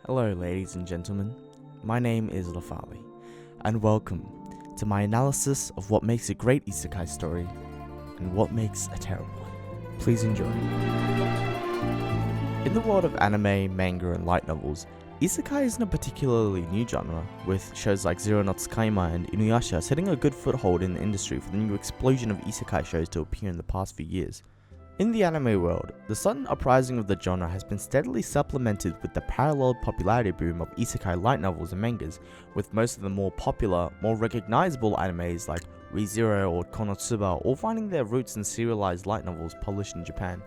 Hello ladies and gentlemen, my name is Lafali, and welcome to my analysis of what makes a great isekai story and what makes a terrible one. Please enjoy. In the world of anime, manga and light novels, isekai isn't a particularly new genre, with shows like Zero no Tsukaima and Inuyasha setting a good foothold in the industry for the new explosion of isekai shows to appear in the past few years. In the anime world, the sudden uprising of the genre has been steadily supplemented with the parallel popularity boom of isekai light novels and mangas, with most of the more popular, more recognizable animes like Re:Zero or Konosuba all finding their roots in serialized light novels published in Japan.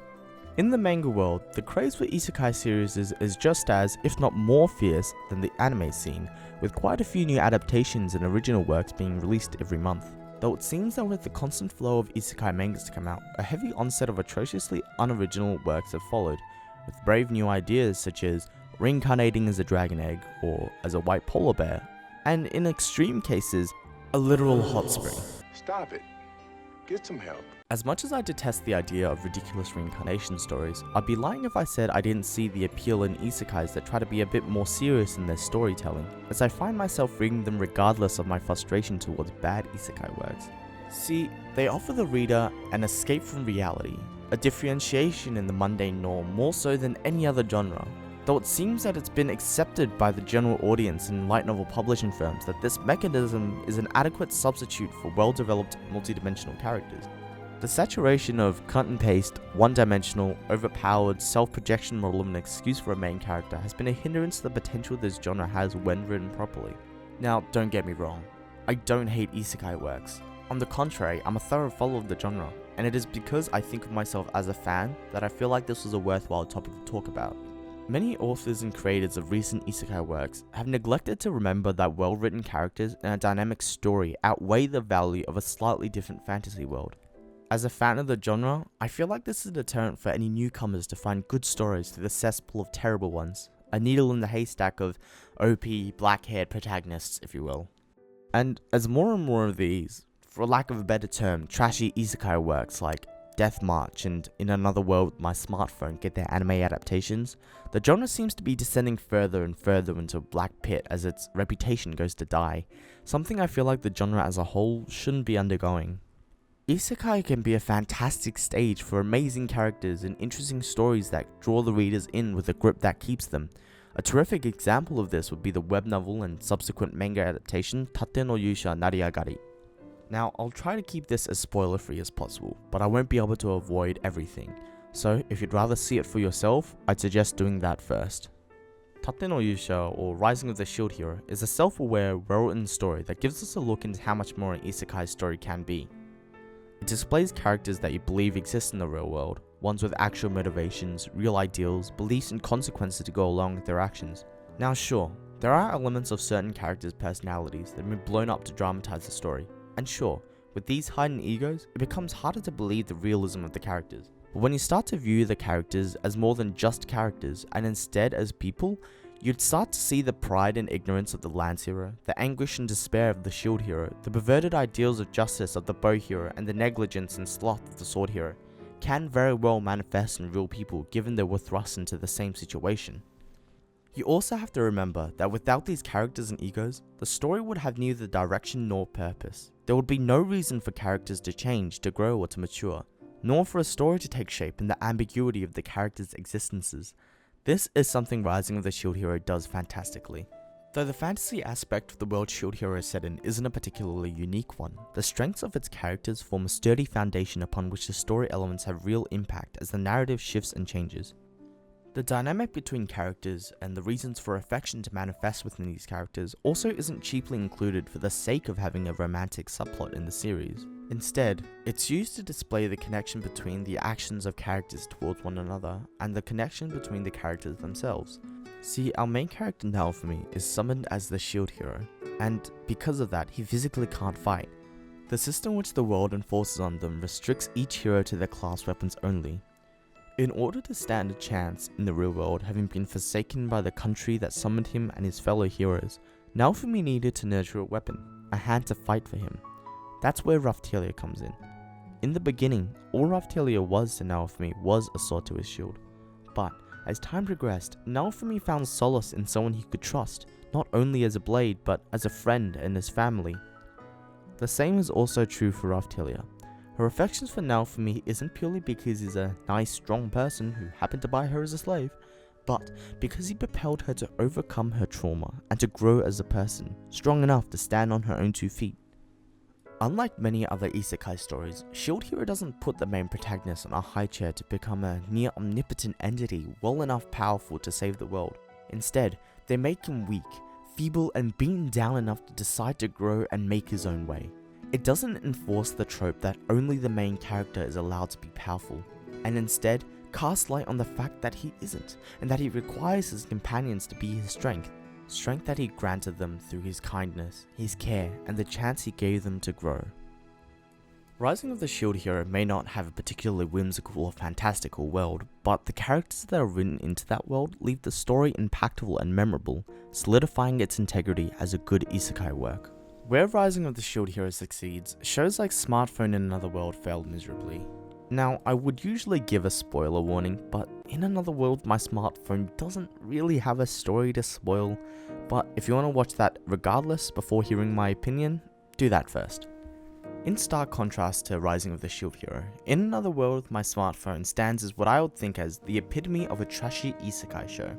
In the manga world, the craze for isekai series is just as, if not more fierce than the anime scene, with quite a few new adaptations and original works being released every month. Though it seems that with the constant flow of isekai mangas to come out, a heavy onset of atrociously unoriginal works have followed, with brave new ideas such as reincarnating as a dragon egg or as a white polar bear, and in extreme cases, a literal hot spring. Stop it. Get some help. As much as I detest the idea of ridiculous reincarnation stories, I'd be lying if I said I didn't see the appeal in isekais that try to be a bit more serious in their storytelling, as I find myself reading them regardless of my frustration towards bad isekai works. See, they offer the reader an escape from reality, a differentiation in the mundane norm more so than any other genre, though it seems that it's been accepted by the general audience and light novel publishing firms that this mechanism is an adequate substitute for well-developed multidimensional characters. The saturation of cut and paste, one-dimensional, overpowered self-projection model of an excuse for a main character has been a hindrance to the potential this genre has when written properly. Now, don't get me wrong, I don't hate isekai works. On the contrary, I'm a thorough follower of the genre, and it is because I think of myself as a fan that I feel like this was a worthwhile topic to talk about. Many authors and creators of recent isekai works have neglected to remember that well-written characters and a dynamic story outweigh the value of a slightly different fantasy world. As a fan of the genre, I feel like this is a deterrent for any newcomers to find good stories through the cesspool of terrible ones, a needle in the haystack of OP, black-haired protagonists, if you will. And as more and more of these, for lack of a better term, trashy isekai works like Death March and In Another World with My Smartphone get their anime adaptations, the genre seems to be descending further and further into a black pit as its reputation goes to die, something I feel like the genre as a whole shouldn't be undergoing. Isekai can be a fantastic stage for amazing characters and interesting stories that draw the readers in with a grip that keeps them. A terrific example of this would be the web novel and subsequent manga adaptation Tate no Yusha Nariagari. Now, I'll try to keep this as spoiler free as possible, but I won't be able to avoid everything, so if you'd rather see it for yourself, I'd suggest doing that first. Tate no Yusha, or Rising of the Shield Hero, is a self-aware, well-written story that gives us a look into how much more an isekai story can be. It displays characters that you believe exist in the real world, ones with actual motivations, real ideals, beliefs and consequences to go along with their actions. Now sure, there are elements of certain characters' personalities that have been blown up to dramatize the story, and sure, with these hidden egos, it becomes harder to believe the realism of the characters. But when you start to view the characters as more than just characters, and instead as people, you'd start to see the pride and ignorance of the Lance hero, the anguish and despair of the shield hero, the perverted ideals of justice of the bow hero, and the negligence and sloth of the sword hero, can very well manifest in real people given they were thrust into the same situation. You also have to remember that without these characters and egos, the story would have neither direction nor purpose. There would be no reason for characters to change, to grow, or to mature, nor for a story to take shape in the ambiguity of the characters' existences. This is something Rising of the Shield Hero does fantastically. Though the fantasy aspect of the world Shield Hero is set in isn't a particularly unique one, the strengths of its characters form a sturdy foundation upon which the story elements have real impact as the narrative shifts and changes. The dynamic between characters and the reasons for affection to manifest within these characters also isn't cheaply included for the sake of having a romantic subplot in the series. Instead, it's used to display the connection between the actions of characters towards one another and the connection between the characters themselves. See, our main character Naofumi is summoned as the shield hero, and because of that, he physically can't fight. The system which the world enforces on them restricts each hero to their class weapons only. In order to stand a chance in the real world, having been forsaken by the country that summoned him and his fellow heroes, Naofumi needed to nurture a weapon, a hand to fight for him. That's where Raphtalia comes in. In the beginning, all Raphtalia was to Naofumi was a sword to his shield, but As time progressed, Naofumi found solace in someone he could trust, not only as a blade, but as a friend and his family. The same is also true for Raftelia. Her affections for Naofumi isn't purely because he's a nice, strong person who happened to buy her as a slave, but because he propelled her to overcome her trauma and to grow as a person, strong enough to stand on her own 2 feet. Unlike many other isekai stories, Shield Hero doesn't put the main protagonist on a high chair to become a near omnipotent entity well enough powerful to save the world. Instead, they make him weak, feeble, and beaten down enough to decide to grow and make his own way. It doesn't enforce the trope that only the main character is allowed to be powerful, and instead casts light on the fact that he isn't, and that he requires his companions to be his strength that he granted them through his kindness, his care, and the chance he gave them to grow. Rising of the Shield Hero may not have a particularly whimsical or fantastical world, but the characters that are written into that world leave the story impactful and memorable, solidifying its integrity as a good isekai work. Where Rising of the Shield Hero succeeds, shows like Smartphone in Another World failed miserably. Now, I would usually give a spoiler warning, but in Another World my smartphone doesn't really have a story to spoil, but if you want to watch that regardless before hearing my opinion, do that first. In stark contrast to Rising of the Shield Hero, in Another World my smartphone stands as what I would think as the epitome of a trashy isekai show.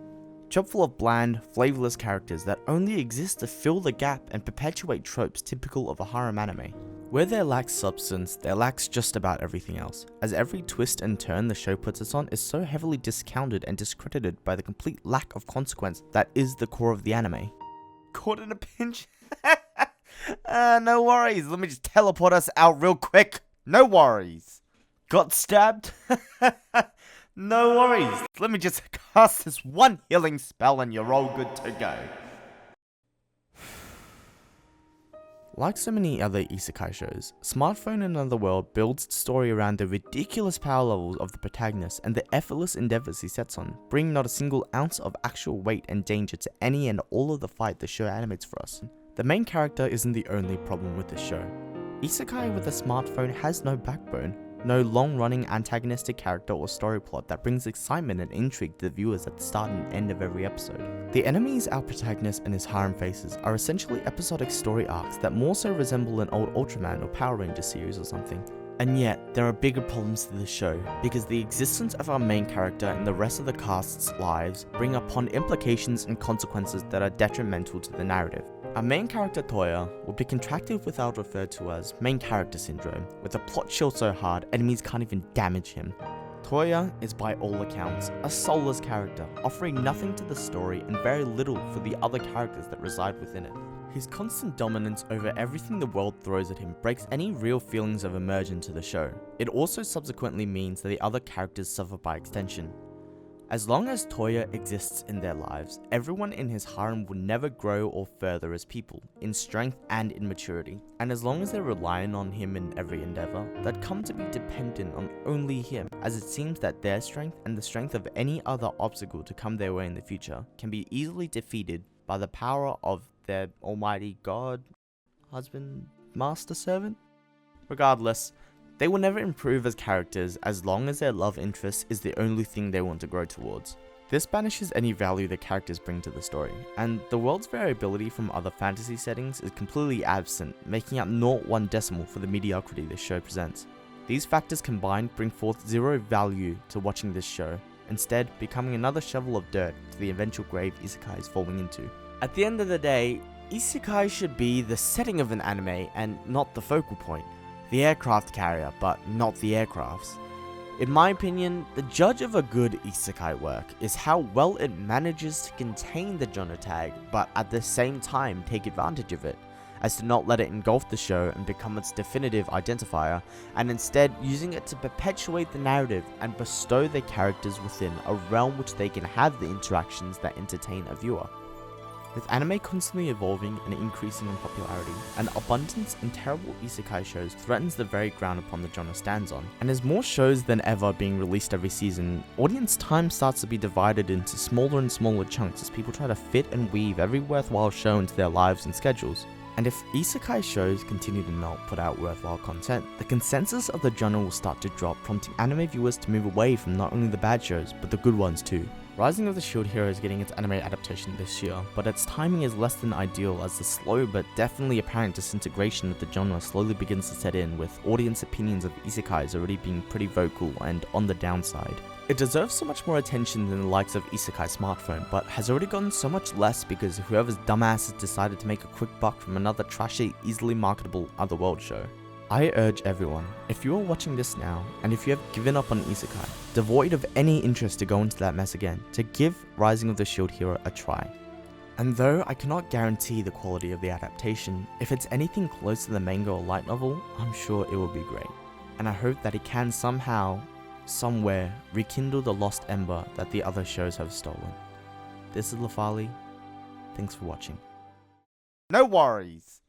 Chock full of bland, flavorless characters that only exist to fill the gap and perpetuate tropes typical of a harem anime. Where there lacks substance, there lacks just about everything else, as every twist and turn the show puts us on is so heavily discounted and discredited by the complete lack of consequence that is the core of the anime. Caught in a pinch? No worries, let me just teleport us out real quick. No worries. Got stabbed? No worries, let me just cast this one healing spell and you're all good to go. Like so many other isekai shows, Smartphone in Another World builds its story around the ridiculous power levels of the protagonist and the effortless endeavors he sets on, bringing not a single ounce of actual weight and danger to any and all of the fight the show animates for us. The main character isn't the only problem with this show. Isekai with a smartphone has no backbone, no long-running antagonistic character or story plot that brings excitement and intrigue to the viewers at the start and end of every episode. The enemies our protagonist and his harem faces are essentially episodic story arcs that more so resemble an old Ultraman or Power Rangers series or something. And yet, there are bigger problems to this show, because the existence of our main character and the rest of the cast's lives bring upon implications and consequences that are detrimental to the narrative. Our main character Toya will be contracted with what I'll refer to as main character syndrome, with a plot chill so hard enemies can't even damage him. Toya is by all accounts a soulless character, offering nothing to the story and very little for the other characters that reside within it. His constant dominance over everything the world throws at him breaks any real feelings of immersion to the show. It also subsequently means that the other characters suffer by extension. As long as Toya exists in their lives, everyone in his harem will never grow or further as people, in strength and in maturity. And as long as they're relying on him in every endeavor, they'd come to be dependent on only him, as it seems that their strength and the strength of any other obstacle to come their way in the future can be easily defeated by the power of their almighty god, husband, master, servant? Regardless, they will never improve as characters as long as their love interest is the only thing they want to grow towards. This banishes any value the characters bring to the story, and the world's variability from other fantasy settings is completely absent, making up 0.1 decimal for the mediocrity this show presents. These factors combined bring forth zero value to watching this show, instead becoming another shovel of dirt to the eventual grave isekai is falling into. At the end of the day, isekai should be the setting of an anime and not the focal point. The aircraft carrier, but not the aircrafts. In my opinion, the judge of a good isekai work is how well it manages to contain the genre tag, but at the same time take advantage of it, as to not let it engulf the show and become its definitive identifier, and instead using it to perpetuate the narrative and bestow the characters within a realm which they can have the interactions that entertain a viewer. With anime constantly evolving and increasing in popularity, an abundance in terrible isekai shows threatens the very ground upon the genre stands on. And as more shows than ever being released every season, audience time starts to be divided into smaller and smaller chunks as people try to fit and weave every worthwhile show into their lives and schedules. And if isekai shows continue to not put out worthwhile content, the consensus of the genre will start to drop, prompting anime viewers to move away from not only the bad shows, but the good ones too. Rising of the Shield Hero is getting its anime adaptation this year, but its timing is less than ideal as the slow but definitely apparent disintegration of the genre slowly begins to set in, with audience opinions of isekais already being pretty vocal and on the downside. It deserves so much more attention than the likes of Isekai Smartphone, but has already gotten so much less because whoever's dumbass has decided to make a quick buck from another trashy, easily marketable Otherworld show. I urge everyone, if you are watching this now, and if you have given up on Isekai, devoid of any interest to go into that mess again, to give Rising of the Shield Hero a try. And though I cannot guarantee the quality of the adaptation, if it's anything close to the manga or light novel, I'm sure it will be great. And I hope that it can somehow, somewhere, rekindle the lost ember that the other shows have stolen. This is Lafali, thanks for watching. No worries.